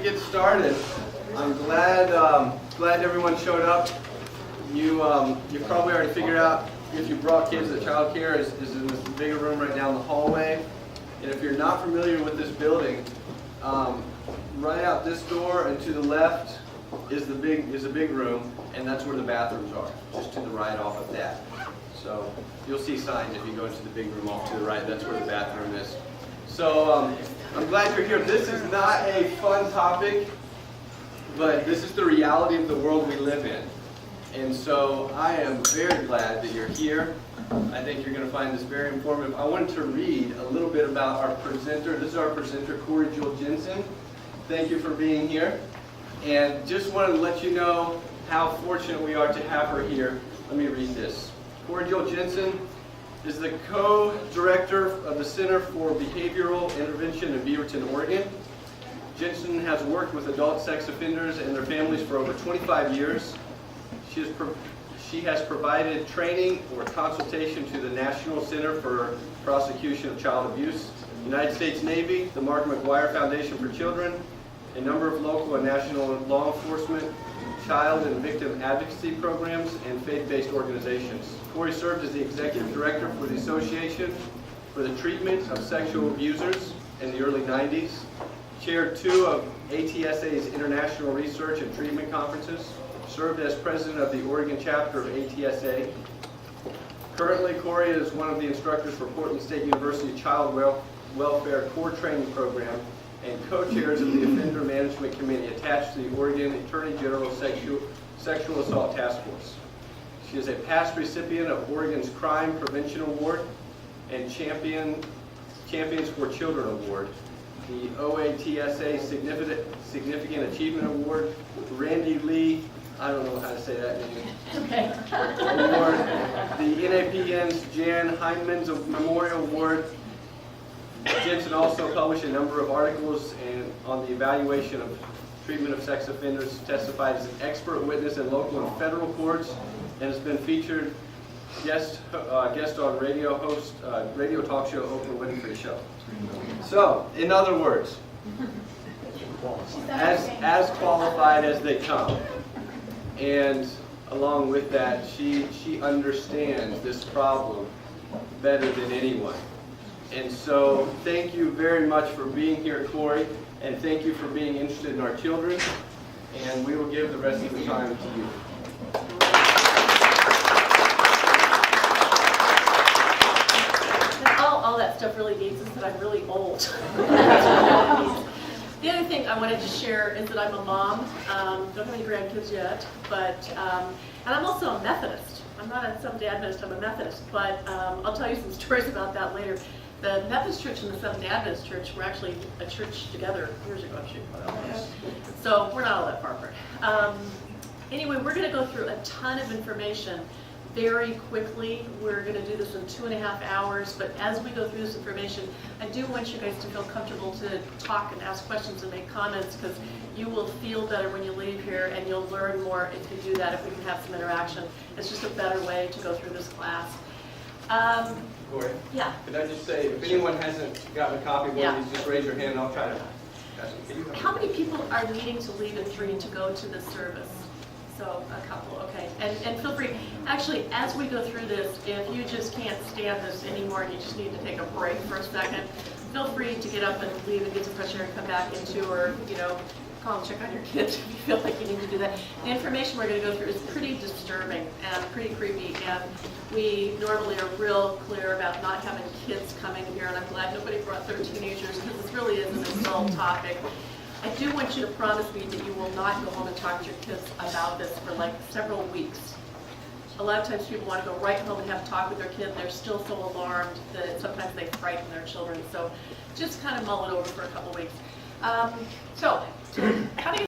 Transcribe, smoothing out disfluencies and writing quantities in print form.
get started, I'm glad everyone showed up. You probably already figured out if you brought kids that child care is in this bigger room right down the hallway. And if you're not familiar with this building, right out this door and to the left is a big room, and that's where the bathrooms are, just to the right off of that. So you'll see signs if you go into the big room off to the right. That's where the bathroom is. So I'm glad you're here. This is not a fun topic, but this is the reality of the world we live in. And so I am very glad that you're here. I think you're going to find this very informative. I wanted to read a little bit about our presenter. This is our presenter, Corey Jill Jensen. Thank you for being here. And just wanted to let you know how fortunate we are to have her here. Let me read this. Corey Jill Jensen is the co-director of the Center for Behavioral Intervention in Beaverton, Oregon. Jensen has worked with adult sex offenders and their families for over 25 years. She has provided training or consultation to the National Center for Prosecution of Child Abuse, United States Navy, the Mark McGuire Foundation for Children, a number of local and national law enforcement, child and victim advocacy programs, and faith-based organizations. Corey served as the executive director for the Association for the Treatment of Sexual Abusers in the early 90s, chaired 2 of ATSA's International Research and Treatment Conferences, served as president of the Oregon chapter of ATSA. Currently, Corey is one of the instructors for Portland State University Child Welfare Core Training Program and co-chairs of the Offender Management Committee attached to the Oregon Attorney General Sexual Assault Task Force. She is a past recipient of Oregon's Crime Prevention Award and Champions for Children Award, the OATSA Significant Achievement Award, Randy Lee, I don't know how to say that name, okay. Award, the NAPN's Jan Heinman's Memorial Award. Jensen also published a number of articles on the evaluation of treatment of sex offenders, testified as an expert witness in local and federal courts, and has been featured guest on radio talk show Oprah Winfrey Show. So, in other words, as qualified as they come, and along with that, she understands this problem better than anyone. And so, thank you very much for being here, Corey, and thank you for being interested in our children, and we will give the rest of the time to you. All that stuff really means is that I'm really old. The other thing I wanted to share is that I'm a mom. Don't have any grandkids yet, but and I'm also a Methodist. I'm not a Seventh-day Adventist, I'm a Methodist, but I'll tell you some stories about that later. The Methodist Church and the Seventh-day Adventist Church were actually a church together years ago, so we're not all that far apart. Anyway, we're going to go through a ton of information very quickly. We're going to do this in 2.5 hours, but as we go through this information, I do want you guys to feel comfortable to talk and ask questions and make comments, because you will feel better when you leave here, and you'll learn more if you do that, if we can have some interaction. It's just a better way to go through this class. Corey? Yeah. Could I just say, if anyone hasn't gotten a copy of one of these, just raise your hand and I'll try to ask them. How many people are needing to leave at 3 to go to this service? So a couple, okay. And feel free, actually, as we go through this, if you just can't stand this anymore and you just need to take a break for a second, feel free to get up and leave and get some fresh air and come back into, or, call and check on your kids if you feel like you need to do that. The information we're going to go through is pretty disturbing and pretty creepy, and we normally are real clear about not having kids coming here, and I'm glad nobody brought their teenagers, because this really is an adult topic. I do want you to promise me that you will not go home and talk to your kids about this for like several weeks. A lot of times people want to go right home and have a talk with their kid, and they're still so alarmed that sometimes they frighten their children. So just kind of mull it over for a couple weeks. So how do you